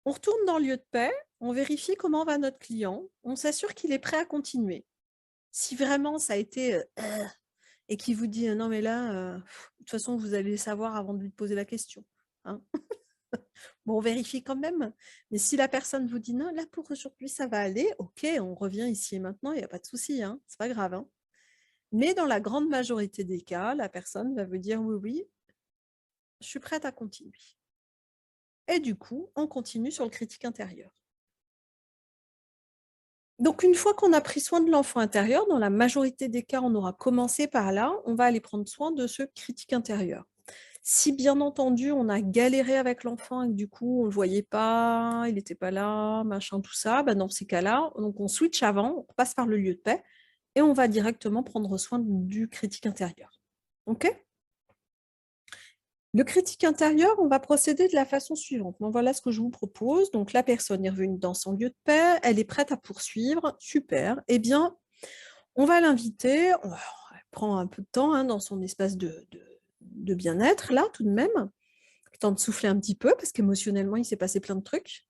On retourne dans le lieu de paix, on vérifie comment va notre client, on s'assure qu'il est prêt à continuer. Si vraiment ça a été, et qu'il vous dit: «Non mais là, de toute façon vous allez le savoir avant de lui poser la question, hein». Bon, on vérifie quand même, mais si la personne vous dit: «Non, là pour aujourd'hui ça va aller», OK, on revient ici et maintenant, il y a pas de souci, hein, c'est pas grave, hein. Mais dans la grande majorité des cas, la personne va vous dire: «Oui, oui, je suis prête à continuer» et du coup, on continue sur le critique intérieur. Donc une fois qu'on a pris soin de l'enfant intérieur, dans la majorité des cas, on aura commencé par là, on va aller prendre soin de ce critique intérieur. Si bien entendu, on a galéré avec l'enfant et que du coup, on le voyait pas, il était pas là, machin, tout ça, bah, dans ces cas-là, donc on switch avant, on passe par le lieu de paix et on va directement prendre soin du critique intérieur. OK? Le critique intérieur, on va procéder de la façon suivante. Donc voilà ce que je vous propose. Donc la personne est revenue dans son lieu de paix, elle est prête à poursuivre, super. Eh bien, on va l'inviter, elle prend un peu de temps, hein, dans son espace de bien-être là, tout de même. Le temps de souffler un petit peu parce qu'émotionnellement, il s'est passé plein de trucs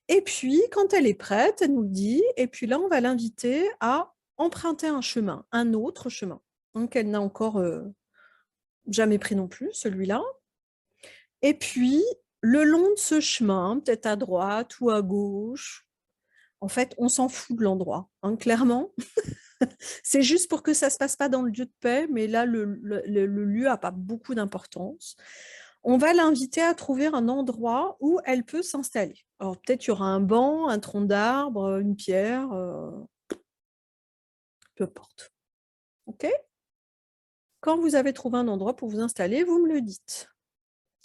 et puis quand elle est prête, elle nous le dit et puis là, on va l'inviter à emprunter un chemin, un autre chemin, hein, qu'elle n'a encore, jamais pris non plus, celui-là et puis le long de ce chemin, peut-être à droite ou à gauche, en fait, on s'en fout de l'endroit, hein, clairement. C'est juste pour que ça se passe pas dans le lieu de paix, mais là, le lieu a pas beaucoup d'importance. On va l'inviter à trouver un endroit où elle peut s'installer. Alors peut-être il y aura un banc, un tronc d'arbre, une pierre, peu importe. OK? Quand vous avez trouvé un endroit pour vous installer, vous me le dites.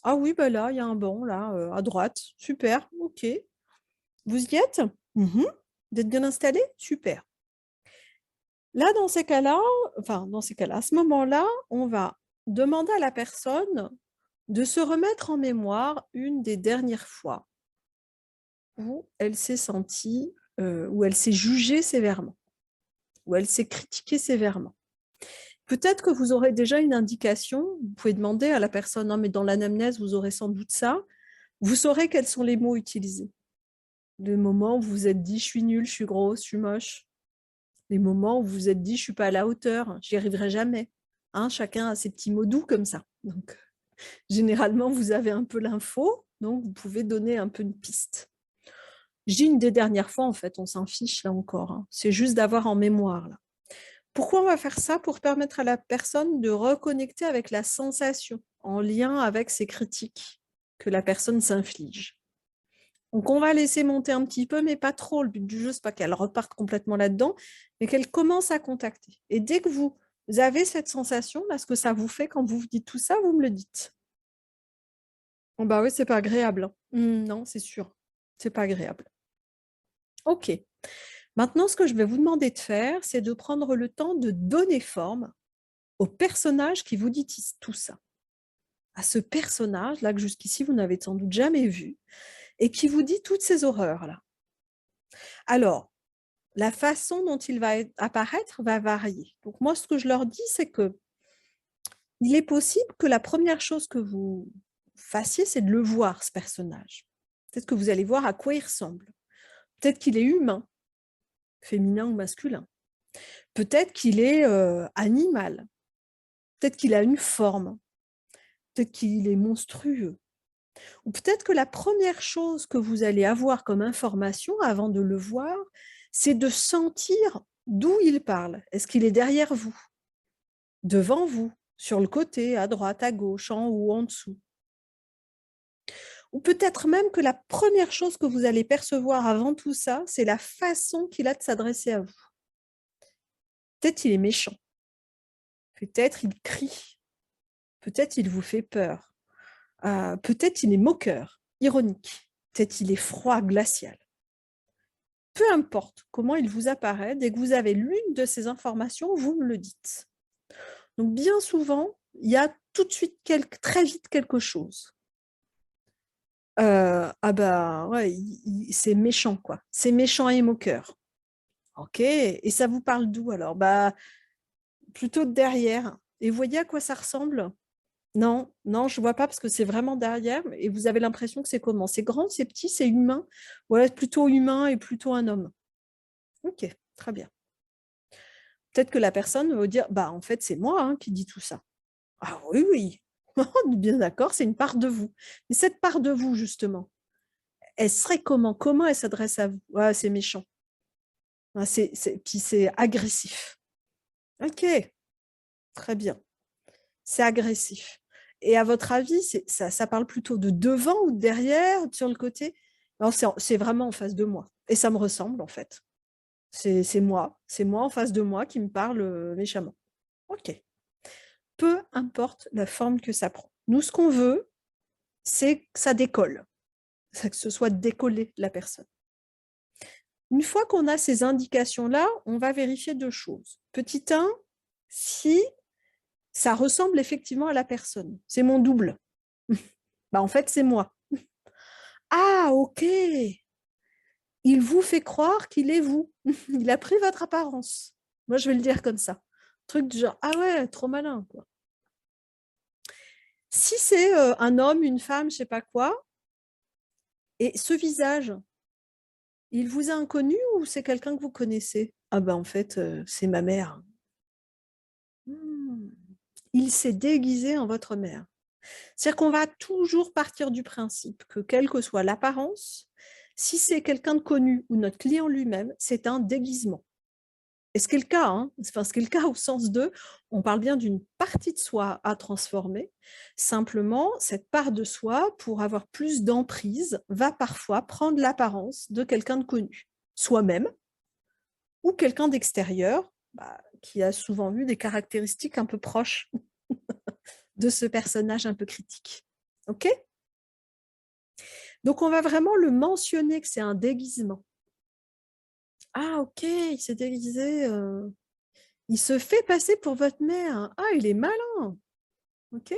«Ah oui, bah, là, il y a un banc là, à droite. Super, OK. Vous y êtes? Mmh. Vous êtes bien installés? Super». Là, dans ces cas-là, enfin dans ces cas-là, à ce moment-là, on va demander à la personne de se remettre en mémoire une des dernières fois où elle s'est sentie, où elle s'est jugée sévèrement, où elle s'est critiquée sévèrement. Peut-être que vous aurez déjà une indication, vous pouvez demander à la personne, hein, mais dans l'anamnèse, vous aurez sans doute ça. Vous saurez quels sont les mots utilisés. Les moments où vous vous êtes dit: «Je suis nulle, je suis grosse, je suis moche». Les moments où vous vous êtes dit: «Je suis pas à la hauteur, j'y arriverai jamais». Hein, chacun a ses petits mots doux comme ça. Donc généralement, vous avez un peu l'info, donc vous pouvez donner un peu une piste. Je dis une des dernières fois, en fait, on s'en fiche là encore, hein. C'est juste d'avoir en mémoire là. Pourquoi on va faire ça? Pour permettre à la personne de reconnecter avec la sensation, en lien avec ces critiques que la personne s'inflige. Donc on va laisser monter un petit peu, mais pas trop. Le but du jeu, c'est pas qu'elle reparte complètement là-dedans, mais qu'elle commence à contacter. Et dès que vous avez cette sensation, là, ce que ça vous fait quand vous vous dites tout ça, vous me le dites. Oh bah oui, c'est pas agréable, hein. Non, c'est sûr. C'est pas agréable. OK. Maintenant, ce que je vais vous demander de faire, c'est de prendre le temps de donner forme au personnage qui vous dit tout ça. À ce personnage-là que jusqu'ici vous n'avez sans doute jamais vu et qui vous dit toutes ces horreurs-là. Alors, la façon dont il va apparaître va varier. Donc moi, ce que je leur dis, c'est que il est possible que la première chose que vous fassiez, c'est de le voir, ce personnage. Peut-être que vous allez voir à quoi il ressemble. Peut-être qu'il est humain, féminin ou masculin. Peut-être qu'il est, animal. Peut-être qu'il a une forme. Peut-être qu'il est monstrueux. Ou peut-être que la première chose que vous allez avoir comme information avant de le voir, c'est de sentir d'où il parle. Est-ce qu'il est derrière vous? Devant vous? Sur le côté? À droite? À gauche? En haut? En dessous? Ou peut-être même que la première chose que vous allez percevoir avant tout ça, c'est la façon qu'il a de s'adresser à vous. Peut-être il est méchant, peut-être il crie, peut-être il vous fait peur, peut-être il est moqueur, ironique, peut-être il est froid, glacial. Peu importe comment il vous apparaît, dès que vous avez l'une de ces informations, vous me le dites. Donc bien souvent, il y a tout de suite très vite quelque chose. Ah bah, ouais, c'est méchant quoi, c'est méchant et moqueur. OK, et ça vous parle d'où alors? Bah, plutôt de derrière et vous voyez à quoi ça ressemble? Non, non, je vois pas parce que c'est vraiment derrière et vous avez l'impression que c'est comment? C'est grand, c'est petit, c'est humain? Ouais, plutôt humain et plutôt un homme. OK, très bien. Peut-être que la personne va dire: «Bah, en fait, c'est moi, hein, qui dis tout ça». Ah oui, oui, on est bien d'accord, c'est une part de vous. Mais cette part de vous, justement, elle serait comment? Comment elle s'adresse à vous? Ah, c'est méchant. Ah, puis c'est agressif. OK, très bien. C'est agressif et à votre avis, ça parle plutôt de devant ou de derrière, sur le côté? Non, c'est vraiment en face de moi et ça me ressemble, en fait. C'est moi en face de moi qui me parle, méchamment. OK. Peu importe la forme que ça prend. Nous, ce qu'on veut, c'est que ça décolle, c'est que ce soit décollé de la personne. Une fois qu'on a ces indications-là, on va vérifier 2 choses. Petit 1, si ça ressemble effectivement à la personne. C'est mon double. Bah, en fait, c'est moi. Ah OK! Il vous fait croire qu'il est vous. Il a pris votre apparence. Moi, je vais le dire comme ça. Truc du genre: «Ah ouais, trop malin, quoi». Si c'est, un homme, une femme, je sais pas quoi et ce visage, il vous est inconnu ou c'est quelqu'un que vous connaissez? «Ah bah, en fait, c'est ma mère». Mmh. Il s'est déguisé en votre mère. C'est-à-dire qu'on va toujours partir du principe que quelle que soit l'apparence, si c'est quelqu'un de connu ou notre client lui-même, c'est un déguisement. Et ce qui est le cas, hein, enfin, ce qui est le cas au sens de, on parle bien d'une partie de soi à transformer. Simplement, cette part de soi, pour avoir plus d'emprise, va parfois prendre l'apparence de quelqu'un de connu, soi-même ou quelqu'un d'extérieur, bah, qui a souvent eu des caractéristiques un peu proches de ce personnage un peu critique. OK? Donc on va vraiment le mentionner que c'est un déguisement. «Ah OK, il s'est déguisé, il se fait passer pour votre mère. Ah, il est malin! OK.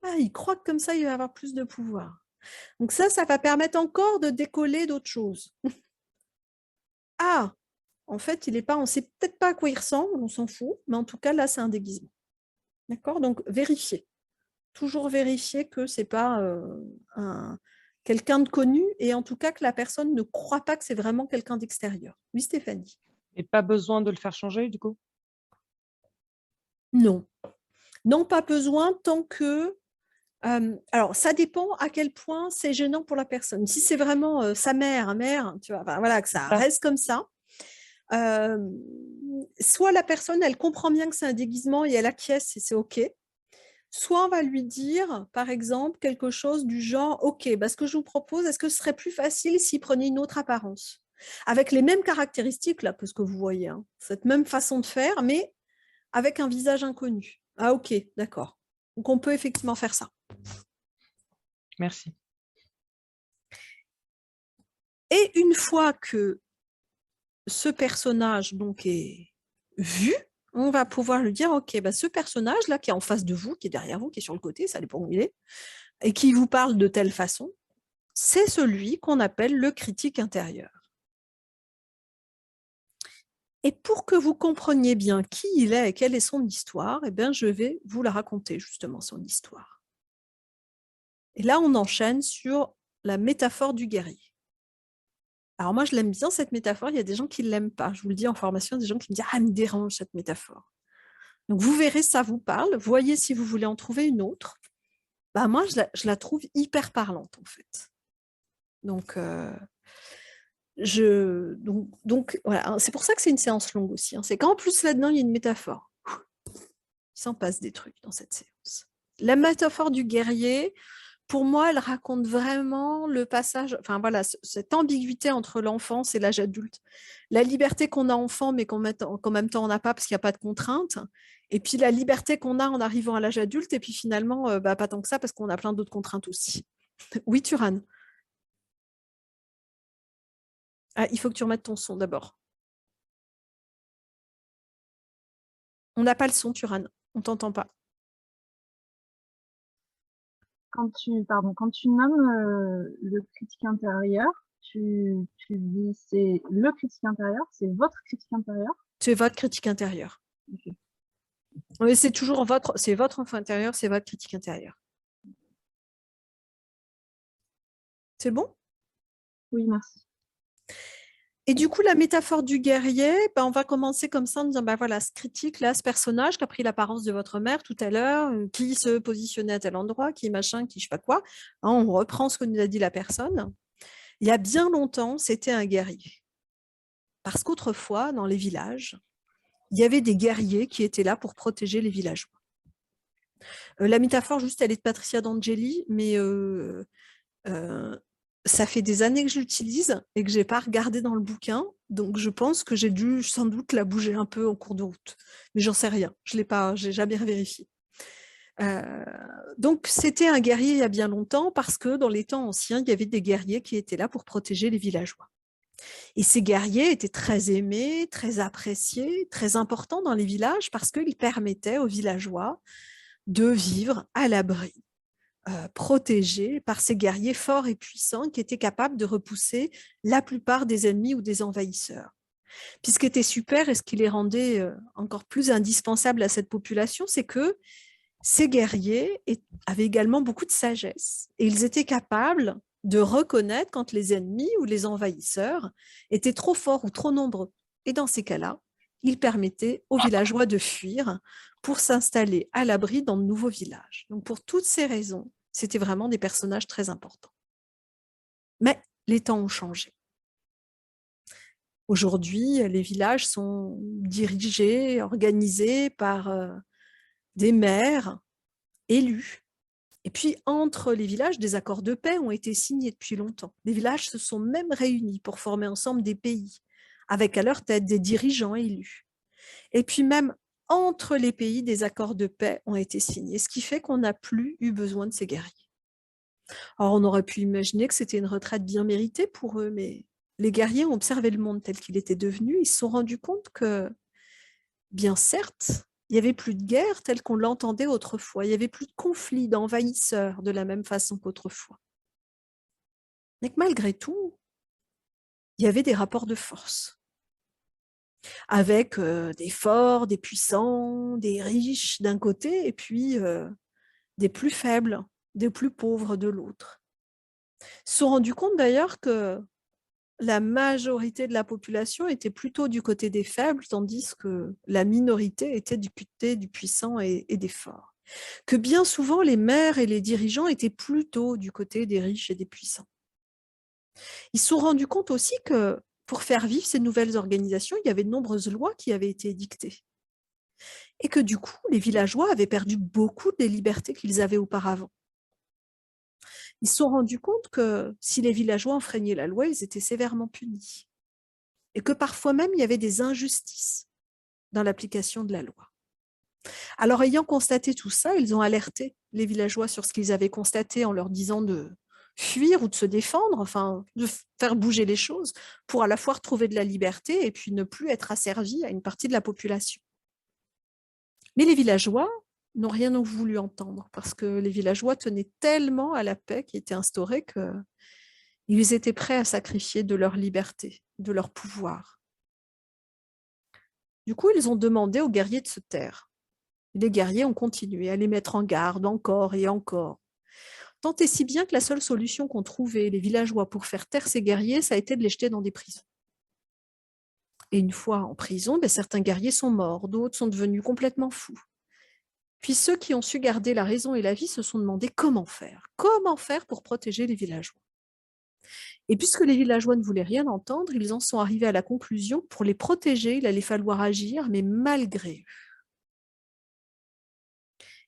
Ah, il croit que comme ça, il va avoir plus de pouvoir». Donc ça va permettre encore de décoller d'autres choses. «Ah, en fait, il est pas on sait peut-être pas à quoi il ressemble, on s'en fout, mais en tout cas, là, c'est un déguisement». D'accord? Donc vérifier. Toujours vérifier que c'est pas, un quelqu'un de connu et en tout cas que la personne ne croit pas que c'est vraiment quelqu'un d'extérieur. Oui, Stéphanie? Et pas besoin de le faire changer du coup? Non. Non, pas besoin tant que, alors ça dépend à quel point c'est gênant pour la personne. Si c'est vraiment, sa mère, tu vois? Enfin voilà, que C'est ça ça. reste comme ça, hem, soit la personne, elle comprend bien que c'est un déguisement et elle acquiesce et c'est OK. Soit on va lui dire, par exemple, quelque chose du genre: «OK, bah, ce que je vous propose, est-ce que ce serait plus facile s'il prenait une autre apparence? Avec les mêmes caractéristiques là, que ce que vous voyez, hein, cette même façon de faire, mais avec un visage inconnu». Ah OK, d'accord. Donc on peut effectivement faire ça. Merci. Et une fois que ce personnage donc est vu, on va pouvoir lui dire: «OK, bah, ce personnage-là qui est en face de vous, qui est derrière vous, qui est sur le côté, ça dépend où il est et qui vous parle de telle façon, c'est celui qu'on appelle le critique intérieur». Et pour que vous compreniez bien qui il est et quelle est son histoire, eh bien, je vais vous la raconter justement, son histoire. Et là, on enchaîne sur la métaphore du guerrier. Alors moi, je l'aime bien cette métaphore, il y a des gens qui ne l'aiment pas. Je vous le dis en formation, il y a des gens qui me disent: «Ah, elle me dérange cette métaphore». Donc vous verrez, ça vous parle, voyez si vous voulez en trouver une autre. Bah, moi, je la trouve hyper parlante, en fait. Donc donc voilà, hein, c'est pour ça que c'est une séance longue aussi, hein. C'est qu'en plus là-dedans, il y a une métaphore. Il s'en passe des trucs dans cette séance. La métaphore du guerrier, pour moi, elle raconte vraiment le passage, enfin voilà, cette ambiguïté entre l'enfance et l'âge adulte. La liberté qu'on a enfant, mais qu'en même temps on n'a pas parce qu'il n'y a pas de contraintes. Et puis la liberté qu'on a en arrivant à l'âge adulte, et puis finalement, bah, pas tant que ça parce qu'on a plein d'autres contraintes aussi. Oui, Turan. Ah, il faut que tu remettes ton son d'abord. On n'a pas le son, Turan. On t'entend pas. Quand tu nommes, le critique intérieur, tu dis c'est le critique intérieur, c'est votre critique intérieur? C'est votre critique intérieure. OK. Oui, c'est toujours c'est votre enfant intérieur, c'est votre critique intérieure. C'est bon? Oui, merci. Et du coup, la métaphore du guerrier, ben, on va commencer comme ça en disant, ben voilà, ce critique là, ce personnage qui a pris l'apparence de votre mère tout à l'heure, qui se positionnait à tel endroit, qui machin, qui je sais pas quoi. Hein, on reprend ce que nous a dit la personne. Il y a bien longtemps, c'était un guerrier. Parce qu'autrefois, dans les villages, il y avait des guerriers qui étaient là pour protéger les villageois. La métaphore, juste, elle est de Patricia D'Angeli, mais ça fait des années que je l'utilise et que je n'ai pas regardé dans le bouquin. Donc, je pense que j'ai dû sans doute la bouger un peu en cours de route. Mais j'en sais rien. Je n'ai jamais vérifié. Donc, c'était un guerrier il y a bien longtemps parce que dans les temps anciens, il y avait des guerriers qui étaient là pour protéger les villageois. Et ces guerriers étaient très aimés, très appréciés, très importants dans les villages parce qu'ils permettaient aux villageois de vivre à l'abri, protégés par ces guerriers forts et puissants qui étaient capables de repousser la plupart des ennemis ou des envahisseurs. Puis ce qui était super et ce qui les rendait encore plus indispensables à cette population, c'est que ces guerriers avaient également beaucoup de sagesse et ils étaient capables de reconnaître quand les ennemis ou les envahisseurs étaient trop forts ou trop nombreux. Et dans ces cas-là, ils permettaient aux villageois de fuir pour s'installer à l'abri dans de nouveaux villages. Donc pour toutes ces raisons, c'était vraiment des personnages très importants. Mais les temps ont changé. Aujourd'hui, les villages sont dirigés, organisés par des maires élus. Et puis, entre les villages, des accords de paix ont été signés depuis longtemps. Les villages se sont même réunis pour former ensemble des pays, avec à leur tête des dirigeants élus. Et puis même entre les pays, des accords de paix ont été signés, ce qui fait qu'on n'a plus eu besoin de ces guerriers. Alors, on aurait pu imaginer que c'était une retraite bien méritée pour eux, mais les guerriers ont observé le monde tel qu'il était devenu. Ils se sont rendus compte que, bien certes, il n'y avait plus de guerre telle qu'on l'entendait autrefois. Il n'y avait plus de conflits, d'envahisseurs de la même façon qu'autrefois. Mais que malgré tout, il y avait des rapports de force avec des forts, des puissants, des riches d'un côté et puis des plus faibles, des plus pauvres de l'autre. Ils se sont rendus compte d'ailleurs que la majorité de la population était plutôt du côté des faibles, tandis que la minorité était du côté du puissant et des forts. Que bien souvent, les maires et les dirigeants étaient plutôt du côté des riches et des puissants. Ils se sont rendus compte aussi que pour faire vivre ces nouvelles organisations, il y avait de nombreuses lois qui avaient été édictées. Et que du coup, les villageois avaient perdu beaucoup des libertés qu'ils avaient auparavant. Ils se sont rendus compte que si les villageois enfreignaient la loi, ils étaient sévèrement punis. Et que parfois même, il y avait des injustices dans l'application de la loi. Alors, ayant constaté tout ça, ils ont alerté les villageois sur ce qu'ils avaient constaté en leur disant de fuir ou de se défendre, enfin, de faire bouger les choses pour à la fois retrouver de la liberté et puis ne plus être asservis à une partie de la population. Mais les villageois n'ont rien voulu entendre parce que les villageois tenaient tellement à la paix qui était instaurée qu'ils étaient prêts à sacrifier de leur liberté, de leur pouvoir. Du coup, ils ont demandé aux guerriers de se taire. Les guerriers ont continué à les mettre en garde encore et encore. Tant et si bien que la seule solution qu'ont trouvée les villageois pour faire taire ces guerriers, ça a été de les jeter dans des prisons. Et une fois en prison, certains guerriers sont morts, d'autres sont devenus complètement fous. Puis ceux qui ont su garder la raison et la vie se sont demandé comment faire pour protéger les villageois. Et puisque les villageois ne voulaient rien entendre, ils en sont arrivés à la conclusion que pour les protéger, il allait falloir agir, mais malgré eux.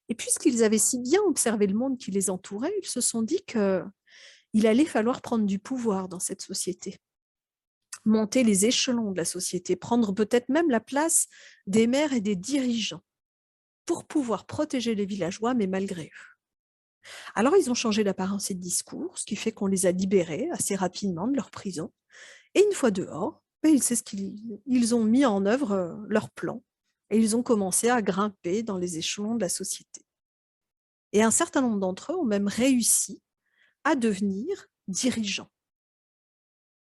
Et puisqu'ils avaient si bien observé le monde qui les entourait, ils se sont dit qu'il allait falloir prendre du pouvoir dans cette société, monter les échelons de la société, prendre peut-être même la place des maires et des dirigeants pour pouvoir protéger les villageois, mais malgré eux. Alors, ils ont changé d'apparence et de discours, ce qui fait qu'on les a libérés assez rapidement de leur prison. Et une fois dehors, ils ont mis en œuvre leur plan et ils ont commencé à grimper dans les échelons de la société. Et un certain nombre d'entre eux ont même réussi à devenir dirigeants.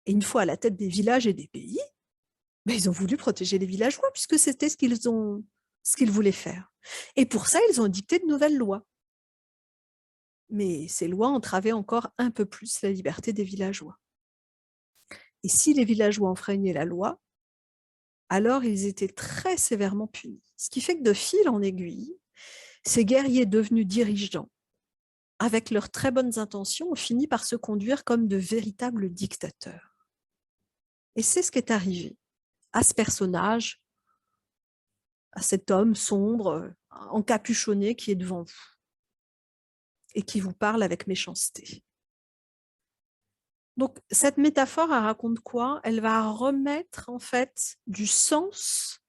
Et une fois à la tête des villages et des pays, ils ont voulu protéger les villageois puisque c'était ce qu'ils ont ce qu'ils voulaient faire. Et pour ça, ils ont dicté de nouvelles lois. Mais ces lois entravaient encore un peu plus la liberté des villageois. Et si les villageois enfreignaient la loi, alors ils étaient très sévèrement punis. Ce qui fait que de fil en aiguille, ces guerriers devenus dirigeants, avec leurs très bonnes intentions, ont fini par se conduire comme de véritables dictateurs. Et c'est ce qui est arrivé à ce personnage, à cet homme sombre, encapuchonné qui est devant vous et qui vous parle avec méchanceté. Donc, cette métaphore, elle raconte quoi? Elle va remettre en fait du sens,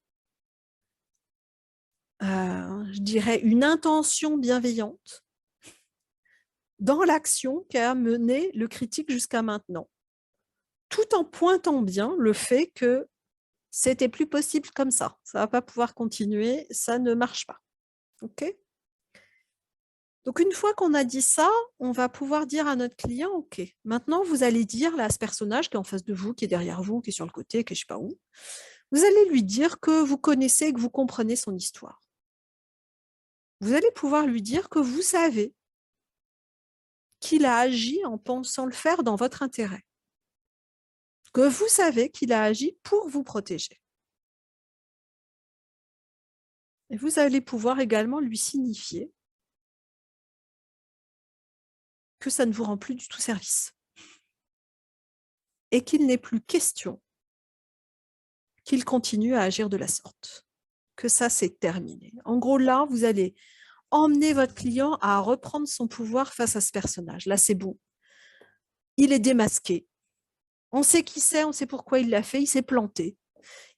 je dirais une intention bienveillante dans l'action qui a mené le critique jusqu'à maintenant, tout en pointant bien le fait que c'était plus possible comme ça ne va pas pouvoir continuer, ça ne marche pas. OK? Donc, une fois qu'on a dit ça, on va pouvoir dire à notre client, OK, maintenant vous allez dire là, à ce personnage qui est en face de vous, qui est derrière vous, qui est sur le côté, qui est je ne sais pas où, vous allez lui dire que vous connaissez, que vous comprenez son histoire. Vous allez pouvoir lui dire que vous savez qu'il a agi en pensant le faire dans votre intérêt, que vous savez qu'il a agi pour vous protéger. Et vous allez pouvoir également lui signifier que ça ne vous rend plus du tout service et qu'il n'est plus question qu'il continue à agir de la sorte, que ça c'est terminé. En gros, là, vous allez emmener votre client à reprendre son pouvoir face à ce personnage. Là, c'est bon. Il est démasqué. On sait qui c'est, on sait pourquoi il l'a fait, il s'est planté.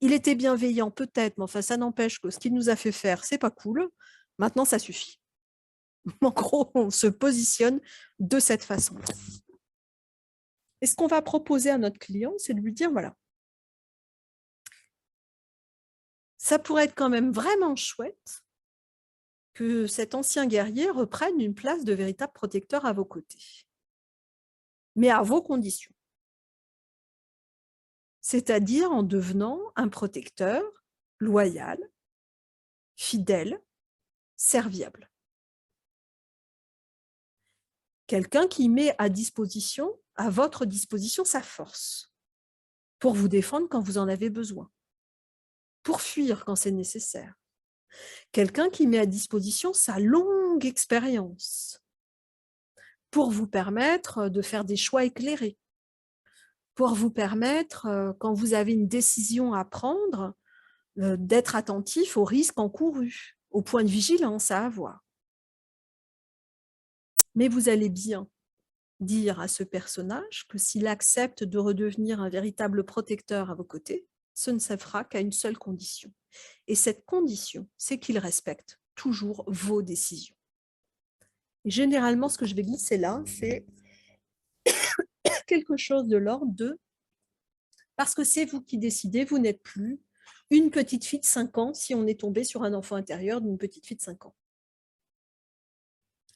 Il était bienveillant, peut-être, mais enfin, ça n'empêche que ce qu'il nous a fait faire, c'est pas cool. Maintenant, ça suffit. En gros, on se positionne de cette façon. Et ce qu'on va proposer à notre client, c'est de lui dire, voilà, ça pourrait être quand même vraiment chouette que cet ancien guerrier reprenne une place de véritable protecteur à vos côtés, mais à vos conditions. C'est-à-dire en devenant un protecteur loyal, fidèle, serviable. Quelqu'un qui met à votre disposition sa force, pour vous défendre quand vous en avez besoin, pour fuir quand c'est nécessaire. Quelqu'un qui met à disposition sa longue expérience, pour vous permettre de faire des choix éclairés, pour vous permettre, quand vous avez une décision à prendre, d'être attentif aux risques encourus, aux points de vigilance à avoir. Mais vous allez bien dire à ce personnage que s'il accepte de redevenir un véritable protecteur à vos côtés, ce ne se fera qu'à une seule condition. Et cette condition, c'est qu'il respecte toujours vos décisions. Et généralement, ce que je vais glisser là, c'est quelque chose de l'ordre de « parce que c'est vous qui décidez, vous n'êtes plus une petite fille de 5 ans si on est tombé sur un enfant intérieur d'une petite fille de 5 ans. »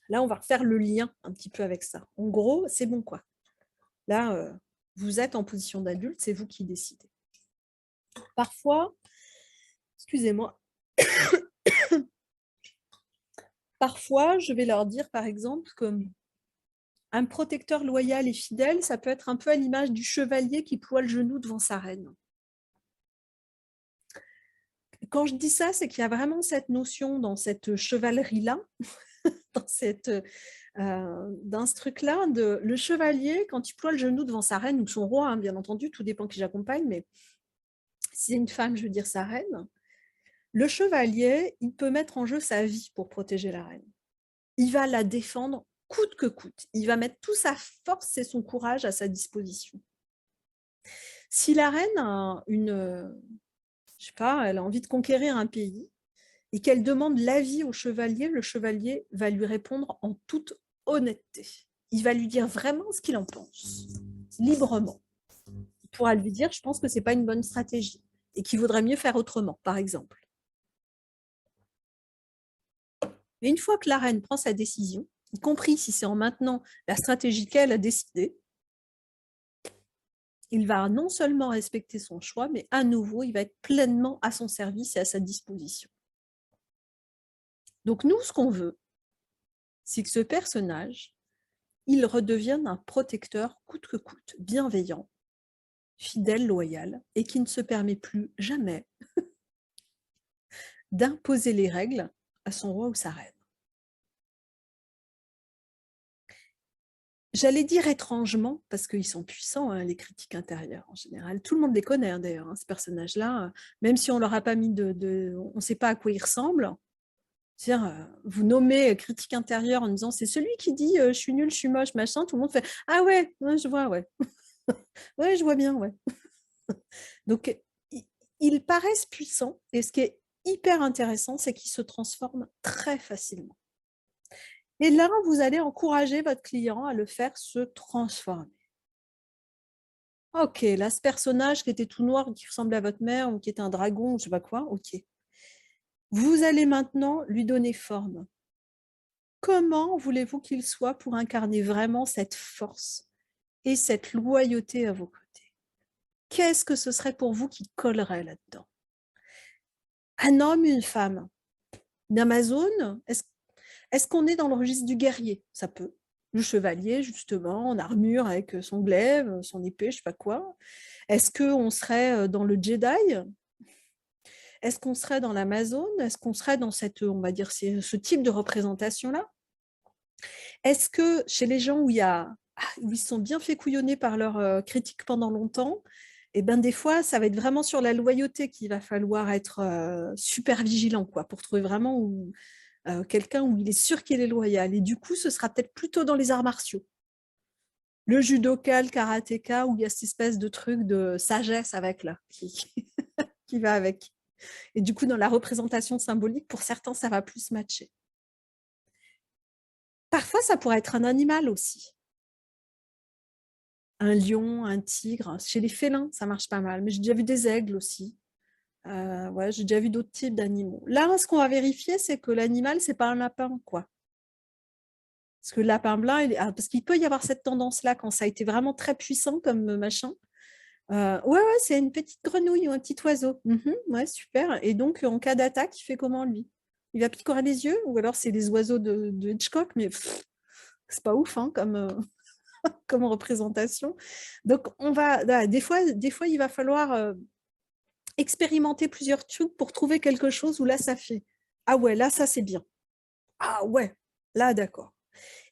Là, on va refaire le lien un petit peu avec ça. En gros, c'est bon quoi. Là, vous êtes en position d'adulte, c'est vous qui décidez. Parfois, excusez-moi, parfois, je vais leur dire, par exemple, qu'un protecteur loyal et fidèle, ça peut être un peu à l'image du chevalier qui ploie le genou devant sa reine. Quand je dis ça, c'est qu'il y a vraiment cette notion dans cette chevalerie-là, dans ce truc-là, le chevalier, quand il ploie le genou devant sa reine, ou son roi, hein, bien entendu, tout dépend qui j'accompagne, mais si c'est une femme, je veux dire sa reine, le chevalier, il peut mettre en jeu sa vie pour protéger la reine. Il va la défendre coûte que coûte. Il va mettre toute sa force et son courage à sa disposition. Si la reine a je sais pas, elle a envie de conquérir un pays et qu'elle demande l'avis au chevalier, le chevalier va lui répondre en toute honnêteté. Il va lui dire vraiment ce qu'il en pense, librement. Il pourra lui dire, je pense que ce n'est pas une bonne stratégie et qu'il vaudrait mieux faire autrement, par exemple. Mais une fois que la reine prend sa décision, y compris si c'est en maintenant la stratégie qu'elle a décidée, il va non seulement respecter son choix, mais à nouveau, il va être pleinement à son service et à sa disposition. Donc nous, ce qu'on veut, c'est que ce personnage, il redevienne un protecteur coûte que coûte, bienveillant, fidèle, loyal, et qui ne se permet plus jamais d'imposer les règles à son roi ou sa reine. J'allais dire étrangement, parce qu'ils sont puissants, hein, les critiques intérieurs en général. Tout le monde les connaît, hein, d'ailleurs, hein, ces personnages-là. Même si on leur a pas mis on ne sait pas à quoi ils ressemblent. C'est-à-dire, vous nommez critique intérieure en disant c'est celui qui dit je suis nul, je suis moche, machin. Tout le monde fait ah ouais, je vois, ouais. Ouais, je vois bien, ouais. Donc, ils paraissent puissants. Et ce qui est hyper intéressant, c'est qu'ils se transforment très facilement. Et là, vous allez encourager votre client à le faire se transformer. Ok, là, ce personnage qui était tout noir, qui ressemblait à votre mère, ou qui était un dragon, je sais pas quoi, ok. Vous allez maintenant lui donner forme. Comment voulez-vous qu'il soit pour incarner vraiment cette force et cette loyauté à vos côtés? Qu'est-ce que ce serait pour vous qui collerait là-dedans? Un homme, une femme? Une Amazone? Est-ce qu'on est dans le registre du guerrier? Ça peut. Le chevalier, justement, en armure, avec son glaive, son épée, je sais pas quoi. Est-ce qu'on serait dans le Jedi? Est-ce qu'on serait dans l'Amazone? Est-ce qu'on serait dans cette, on va dire, ce type de représentation-là? Est-ce que chez les gens où ils sont bien fait couillonner par leurs critiques pendant longtemps, et ben des fois, ça va être vraiment sur la loyauté qu'il va falloir être super vigilant, quoi, pour trouver vraiment quelqu'un où il est sûr qu'il est loyal. Et du coup, ce sera peut-être plutôt dans les arts martiaux. Le judoka, le karatéka, où il y a cette espèce de truc de sagesse avec là, qui va avec. Et du coup, dans la représentation symbolique, pour certains, ça va plus matcher. Parfois, ça pourrait être un animal aussi. Un lion, un tigre. Chez les félins, ça marche pas mal. Mais j'ai déjà vu des aigles aussi. Ouais, j'ai déjà vu d'autres types d'animaux. Là, ce qu'on va vérifier, c'est que l'animal, c'est pas un lapin, quoi. Parce que le lapin blanc, parce qu'il peut y avoir cette tendance-là quand ça a été vraiment très puissant comme machin. Ouais, c'est une petite grenouille ou un petit oiseau. Ouais, super. Et donc, en cas d'attaque, il fait comment, lui? Il va picorer les yeux? Ou alors, c'est les oiseaux de Hitchcock, mais c'est pas ouf, hein, comme représentation. Donc, des fois, il va falloir expérimenter plusieurs trucs pour trouver quelque chose où là, ça fait. Ah ouais, là, ça, c'est bien. Ah ouais, là, d'accord.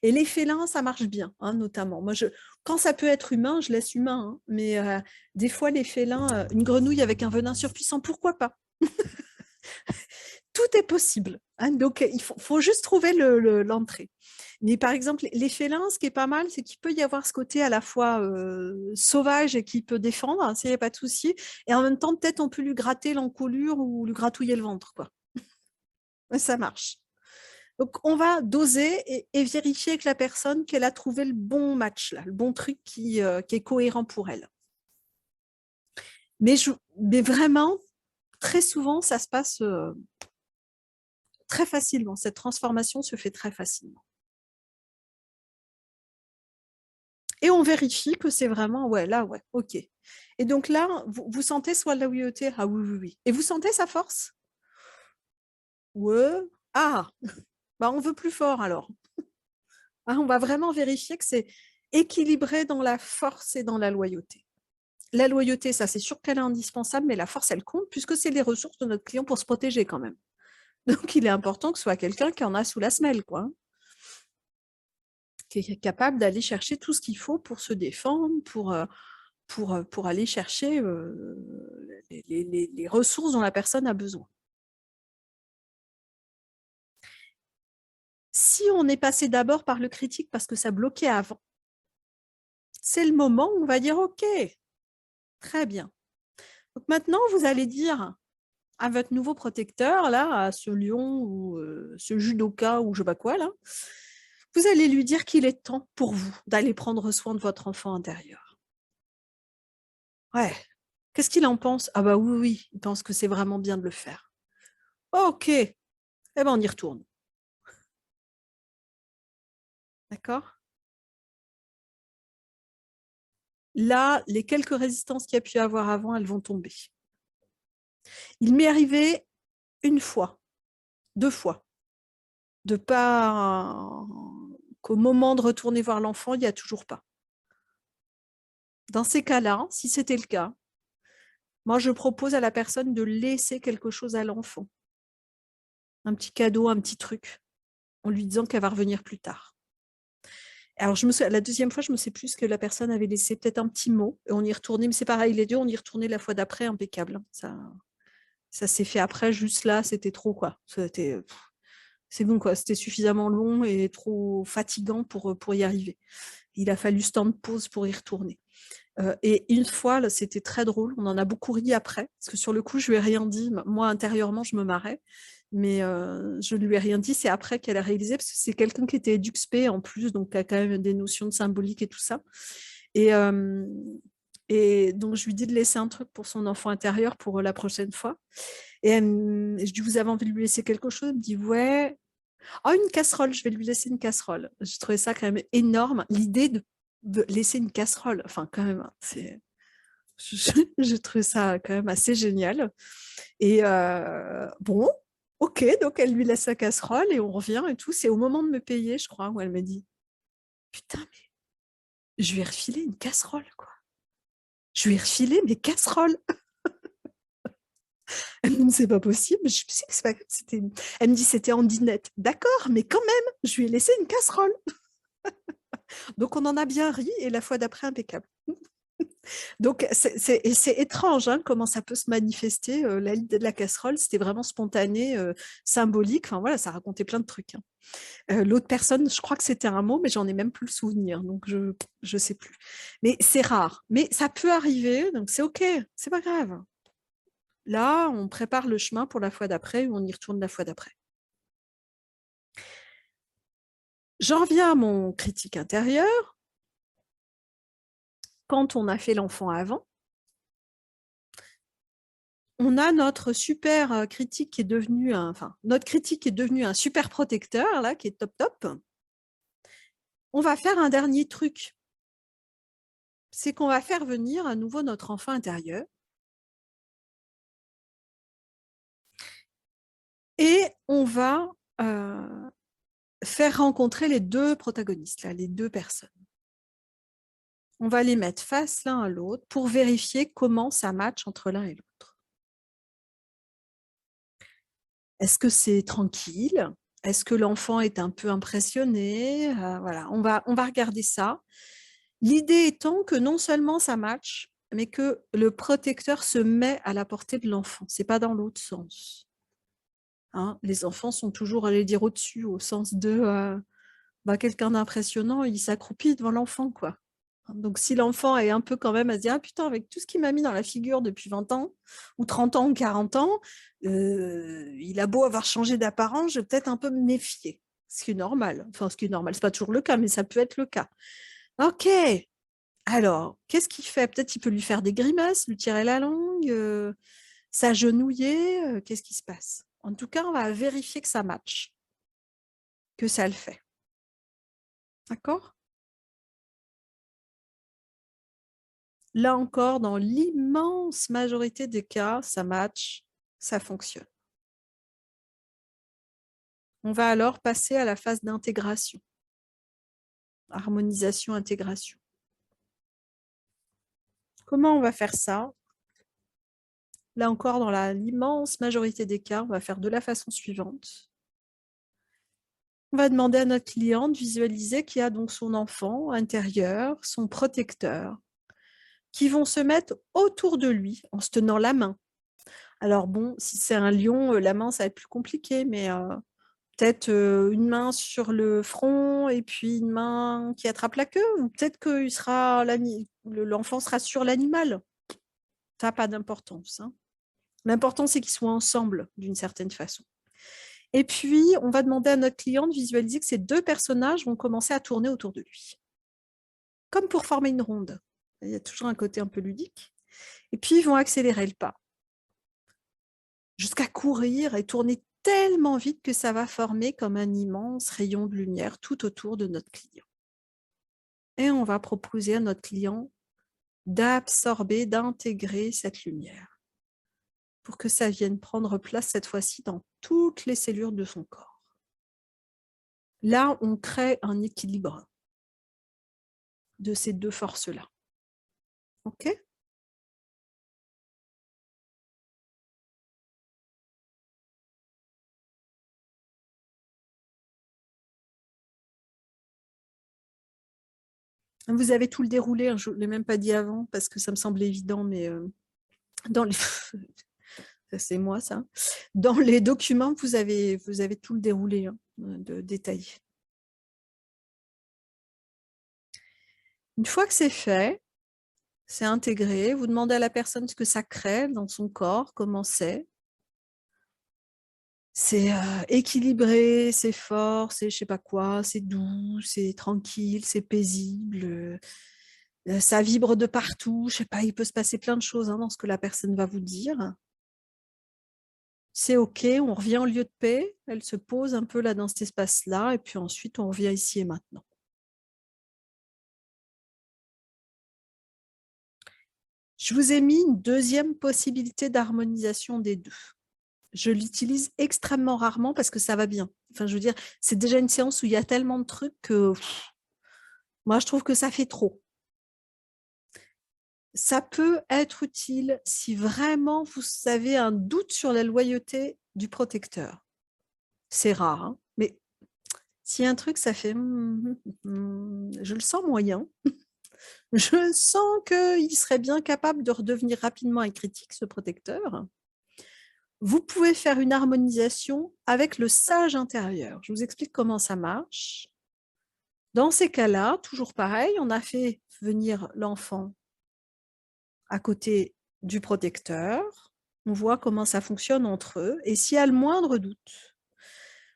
Et les félins, ça marche bien, hein, notamment. Moi, quand ça peut être humain, je laisse humain. Hein, mais des fois, les félins, une grenouille avec un venin surpuissant, pourquoi pas? Tout est possible. Hein, donc, il faut juste trouver l'entrée. Mais par exemple, les félins, ce qui est pas mal, c'est qu'il peut y avoir ce côté à la fois sauvage et qui peut défendre, hein, ça, il n'y a pas de souci. Et en même temps, peut-être on peut lui gratter l'encolure ou lui gratouiller le ventre, quoi. Ça marche. Donc, on va doser et vérifier avec la personne qu'elle a trouvé le bon match, là, le bon truc qui est cohérent pour elle. Mais vraiment, très souvent, ça se passe très facilement. Cette transformation se fait très facilement. Et on vérifie que c'est vraiment, ouais, là, ouais, ok. Et donc là, vous sentez soit la loyauté, ah oui, oui, oui. Et vous sentez sa force? Ouais. Ah, bah on veut plus fort alors. Ah, on va vraiment vérifier que c'est équilibré dans la force et dans la loyauté. La loyauté, ça, c'est sûr qu'elle est indispensable, mais la force, elle compte puisque c'est les ressources de notre client pour se protéger quand même. Donc, il est important que ce soit quelqu'un qui en a sous la semelle, quoi. Qui est capable d'aller chercher tout ce qu'il faut pour se défendre, pour aller chercher les ressources dont la personne a besoin. Si on est passé d'abord par le critique parce que ça bloquait avant, c'est le moment où on va dire « Ok, très bien ». Donc maintenant, vous allez dire à votre nouveau protecteur, là, à ce lion ou ce judoka ou je ne sais pas quoi, là, vous allez lui dire qu'il est temps pour vous d'aller prendre soin de votre enfant intérieur. Ouais. Qu'est-ce qu'il en pense? Ah bah oui, oui, il pense que c'est vraiment bien de le faire. Ok, eh ben on y retourne. D'accord? Là, les quelques résistances qu'il y a pu avoir avant, elles vont tomber. Il m'est arrivé une fois, 2 fois, de pas qu'au moment de retourner voir l'enfant, il n'y a toujours pas. Dans ces cas-là, si c'était le cas, moi, je propose à la personne de laisser quelque chose à l'enfant. Un petit cadeau, un petit truc, en lui disant qu'elle va revenir plus tard. Alors, la deuxième fois, je me sais plus que la personne avait laissé peut-être un petit mot, et on y retournait, mais c'est pareil, les deux, on y retournait la fois d'après, impeccable. Ça s'est fait après, juste là, c'était trop, quoi. C'est bon, quoi. C'était suffisamment long et trop fatigant pour y arriver. Il a fallu ce temps de pause pour y retourner. Et une fois, là, c'était très drôle. On en a beaucoup ri après, parce que sur le coup, je lui ai rien dit. Moi, intérieurement, je me marrais, mais je lui ai rien dit. C'est après qu'elle a réalisé, parce que c'est quelqu'un qui était EduxP en plus, donc qui a quand même des notions de symbolique et tout ça. Et, donc, je lui dis de laisser un truc pour son enfant intérieur pour la prochaine fois. Et je dis, vous avez envie de lui laisser quelque chose? Elle me dit, ouais. Oh, une casserole, je vais lui laisser une casserole. J'ai trouvé ça quand même énorme, l'idée de laisser une casserole. Enfin, quand même, j'ai trouvé ça quand même assez génial. Et bon, ok, donc elle lui laisse sa casserole et on revient et tout. C'est au moment de me payer, je crois, où elle me dit, putain, mais je lui ai refilé une casserole, quoi. Je lui ai refilé mes casseroles. Elle me dit, c'est pas possible. Je sais que c'est pas grave. Elle me dit, c'était en dinette. D'accord, mais quand même, je lui ai laissé une casserole. Donc, on en a bien ri et la fois d'après, impeccable. Donc, c'est étrange hein, comment ça peut se manifester. La l'idée de la casserole, c'était vraiment spontané, symbolique. Enfin, voilà, ça racontait plein de trucs. Hein. L'autre personne, je crois que c'était un mot, mais j'en ai même plus le souvenir. Donc, je sais plus. Mais c'est rare. Mais ça peut arriver, donc c'est OK. C'est pas grave. Là, on prépare le chemin pour la fois d'après ou on y retourne la fois d'après. J'en viens à mon critique intérieur. Quand on a fait l'enfant avant, on a notre super critique qui est devenu notre critique est devenu un super protecteur, là, qui est top top. On va faire un dernier truc. C'est qu'on va faire venir à nouveau notre enfant intérieur. Et on va faire rencontrer les deux protagonistes, là, les deux personnes. On va les mettre face l'un à l'autre pour vérifier comment ça match entre l'un et l'autre. Est-ce que c'est tranquille? Est-ce que l'enfant est un peu impressionné? Voilà, on va regarder ça. L'idée étant que non seulement ça match, mais que le protecteur se met à la portée de l'enfant. Ce n'est pas dans l'autre sens. Hein, les enfants sont toujours, allez dire, au-dessus, au sens de quelqu'un d'impressionnant, il s'accroupit devant l'enfant, quoi. Donc, si l'enfant est un peu quand même à se dire « Ah putain, avec tout ce qu'il m'a mis dans la figure depuis 20 ans, ou 30 ans, ou 40 ans, il a beau avoir changé d'apparence, je vais peut-être un peu me méfier. » Ce qui est normal. Enfin, ce qui est normal, ce n'est pas toujours le cas, mais ça peut être le cas. Ok, alors, qu'est-ce qu'il fait? Peut-être il peut lui faire des grimaces, lui tirer la langue, s'agenouiller, qu'est-ce qui se passe? En tout cas, on va vérifier que ça match, que ça le fait. D'accord? Là encore, dans l'immense majorité des cas, ça match, ça fonctionne. On va alors passer à la phase d'intégration. Harmonisation, intégration. Comment on va faire ça? Là encore, dans l'immense majorité des cas, on va faire de la façon suivante. On va demander à notre client de visualiser qu'il y a donc son enfant intérieur, son protecteur, qui vont se mettre autour de lui en se tenant la main. Alors bon, si c'est un lion, la main, ça va être plus compliqué, mais peut-être une main sur le front et puis une main qui attrape la queue, ou peut-être que l'enfant sera sur l'animal. Ça n'a pas d'importance. Hein. L'important, c'est qu'ils soient ensemble d'une certaine façon. Et puis, on va demander à notre client de visualiser que ces deux personnages vont commencer à tourner autour de lui. Comme pour former une ronde. Il y a toujours un côté un peu ludique. Et puis, ils vont accélérer le pas. Jusqu'à courir et tourner tellement vite que ça va former comme un immense rayon de lumière tout autour de notre client. Et on va proposer à notre client d'absorber, d'intégrer cette lumière pour que ça vienne prendre place cette fois-ci dans toutes les cellules de son corps. Là, on crée un équilibre de ces deux forces-là. OK? Vous avez tout le déroulé, hein, je ne l'ai même pas dit avant parce que ça me semblait évident, mais dans les... c'est moi ça. Dans les documents, vous avez tout le déroulé de détaillé. Une fois que c'est fait, c'est intégré, vous demandez à la personne ce que ça crée dans son corps, comment c'est. C'est équilibré, c'est fort, c'est je sais pas quoi, c'est doux, c'est tranquille, c'est paisible. Ça vibre de partout, je sais pas, il peut se passer plein de choses dans ce que la personne va vous dire. C'est OK, on revient au lieu de paix, elle se pose un peu là dans cet espace-là, et puis ensuite on revient ici et maintenant. Je vous ai mis une deuxième possibilité d'harmonisation des deux. Je l'utilise extrêmement rarement parce que ça va bien. Enfin, je veux dire, c'est déjà une séance où il y a tellement de trucs que moi, je trouve que ça fait trop. Ça peut être utile si vraiment vous avez un doute sur la loyauté du protecteur. C'est rare, hein, mais si un truc, ça fait je le sens moyen. Je sens qu'il serait bien capable de redevenir rapidement un critique, ce protecteur. Vous pouvez faire une harmonisation avec le sage intérieur. Je vous explique comment ça marche. Dans ces cas-là, toujours pareil, on a fait venir l'enfant à côté du protecteur. On voit comment ça fonctionne entre eux. Et s'il y a le moindre doute,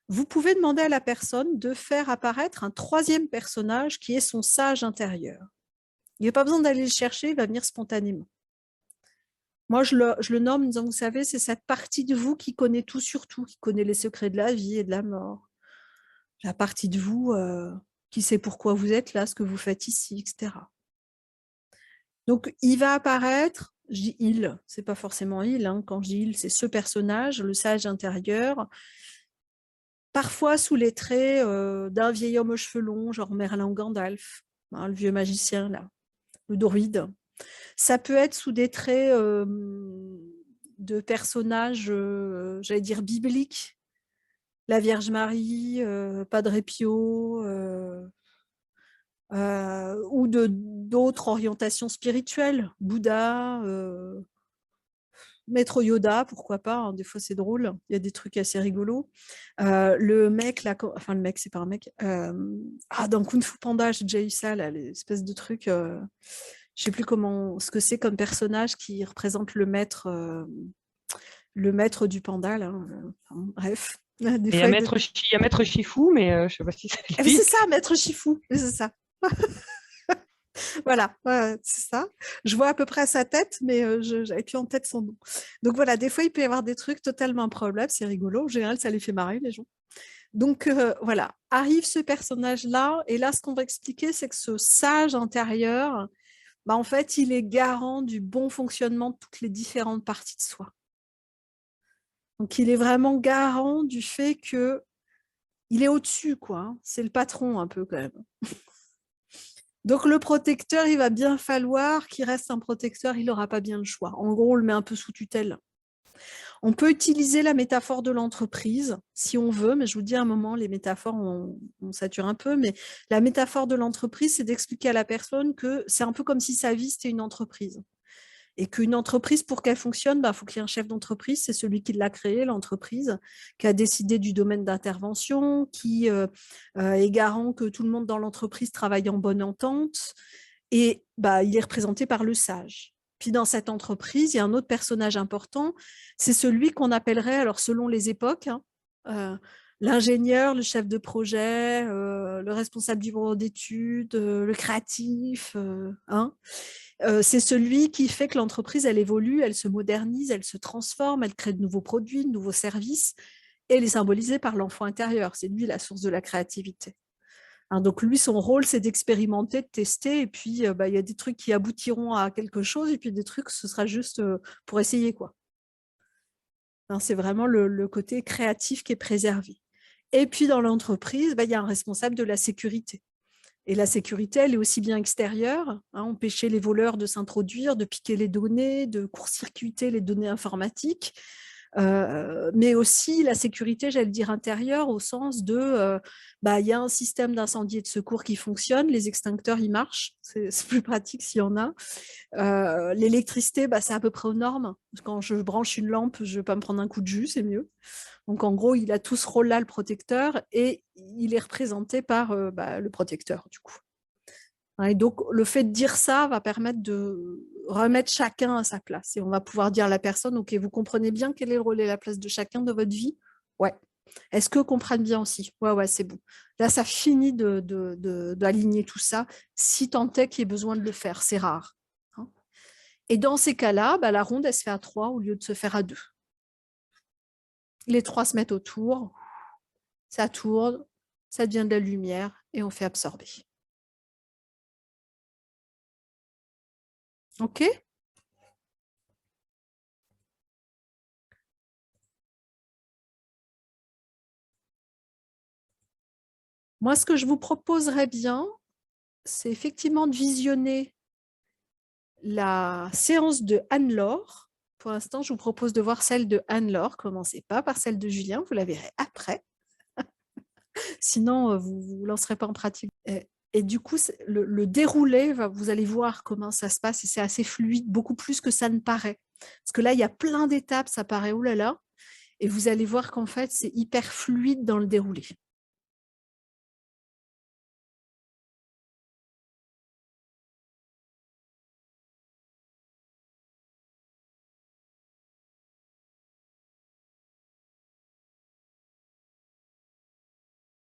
vous pouvez demander à la personne de faire apparaître un troisième personnage qui est son sage intérieur. Il n'y a pas besoin d'aller le chercher, il va venir spontanément. Moi, je le nomme en disant, vous savez, c'est cette partie de vous qui connaît tout sur tout, qui connaît les secrets de la vie et de la mort. La partie de vous qui sait pourquoi vous êtes là, ce que vous faites ici, etc. Donc, il va apparaître, je dis il, c'est pas forcément il, hein, quand je dis il, c'est ce personnage, le sage intérieur, parfois sous les traits d'un vieil homme aux cheveux longs, genre Merlin ou Gandalf, hein, le vieux magicien, là, le druide. Ça peut être sous des traits de personnages, j'allais dire bibliques, la Vierge Marie, Padre Pio, ou d'autres orientations spirituelles, Bouddha, Maître Yoda, pourquoi pas, hein, des fois c'est drôle, il y a des trucs assez rigolos. Le mec, là, enfin le mec, c'est pas un mec, dans Kung Fu Panda, j'ai déjà eu ça, là, l'espèce de truc, je sais plus ce que c'est comme personnage qui représente le maître du panda, là, enfin, bref. Des Et il y fois, a Maître Shifu, mais je sais pas si c'est lui. c'est ça, Maître Shifu, c'est ça. Voilà, c'est ça. Je vois à peu près sa tête, mais je n'avais plus en tête son nom. Donc voilà, des fois, il peut y avoir des trucs totalement improbables, c'est rigolo. En général, ça les fait marrer, les gens. Donc voilà, arrive ce personnage-là, et là, ce qu'on va expliquer, c'est que ce sage intérieur, en fait, il est garant du bon fonctionnement de toutes les différentes parties de soi. Donc, il est vraiment garant du fait que il est au-dessus, quoi, hein. C'est le patron un peu quand même. Donc, le protecteur, il va bien falloir qu'il reste un protecteur, il n'aura pas bien le choix. En gros, on le met un peu sous tutelle. On peut utiliser la métaphore de l'entreprise, si on veut, mais je vous dis à un moment, les métaphores, on sature un peu, mais la métaphore de l'entreprise, c'est d'expliquer à la personne que c'est un peu comme si sa vie, c'était une entreprise. Et qu'une entreprise, pour qu'elle fonctionne, faut qu'il y ait un chef d'entreprise, c'est celui qui l'a créée, l'entreprise, qui a décidé du domaine d'intervention, qui est garant que tout le monde dans l'entreprise travaille en bonne entente, et il est représenté par le sage. Puis dans cette entreprise, il y a un autre personnage important, c'est celui qu'on appellerait, alors selon les époques, l'ingénieur, le chef de projet, le responsable du bureau d'études, le créatif, c'est celui qui fait que l'entreprise, elle évolue, elle se modernise, elle se transforme, elle crée de nouveaux produits, de nouveaux services, et elle est symbolisée par l'enfant intérieur. C'est lui la source de la créativité. Hein, donc lui, son rôle, c'est d'expérimenter, de tester, et puis il y a des trucs qui aboutiront à quelque chose, et puis des trucs, ce sera juste pour essayer, quoi. Hein, c'est vraiment le côté créatif qui est préservé. Et puis, dans l'entreprise, il y a un responsable de la sécurité. Et la sécurité, elle est aussi bien extérieure, empêcher les voleurs de s'introduire, de piquer les données, de court-circuiter les données informatiques, mais aussi la sécurité, j'allais dire intérieure, au sens de, il y a un système d'incendie et de secours qui fonctionne, les extincteurs, ils marchent, c'est plus pratique s'il y en a. L'électricité, c'est à peu près aux normes. Quand je branche une lampe, je ne vais pas me prendre un coup de jus, c'est mieux. Donc, en gros, il a tout ce rôle-là, le protecteur, et il est représenté par le protecteur, du coup. Et donc, le fait de dire ça va permettre de remettre chacun à sa place. Et on va pouvoir dire à la personne, OK, vous comprenez bien quel est le rôle et la place de chacun dans votre vie? Ouais. Est-ce qu'eux comprennent bien aussi? Ouais, c'est bon. Là, ça finit d'aligner tout ça, si tant est qu'il y ait besoin de le faire. C'est rare. Et dans ces cas-là, la ronde, elle se fait à 3 au lieu de se faire à 2. Les 3 se mettent autour, ça tourne, ça devient de la lumière et on fait absorber. OK? Moi, ce que je vous proposerais bien, c'est effectivement de visionner la séance de Anne-Laure. Pour l'instant, je vous propose de voir celle de Anne-Laure. Commencez pas par celle de Julien, vous la verrez après. Sinon, vous ne vous lancerez pas en pratique. Et du coup, le déroulé, vous allez voir comment ça se passe et c'est assez fluide, beaucoup plus que ça ne paraît. Parce que là, il y a plein d'étapes, ça paraît oulala. Et vous allez voir qu'en fait, c'est hyper fluide dans le déroulé.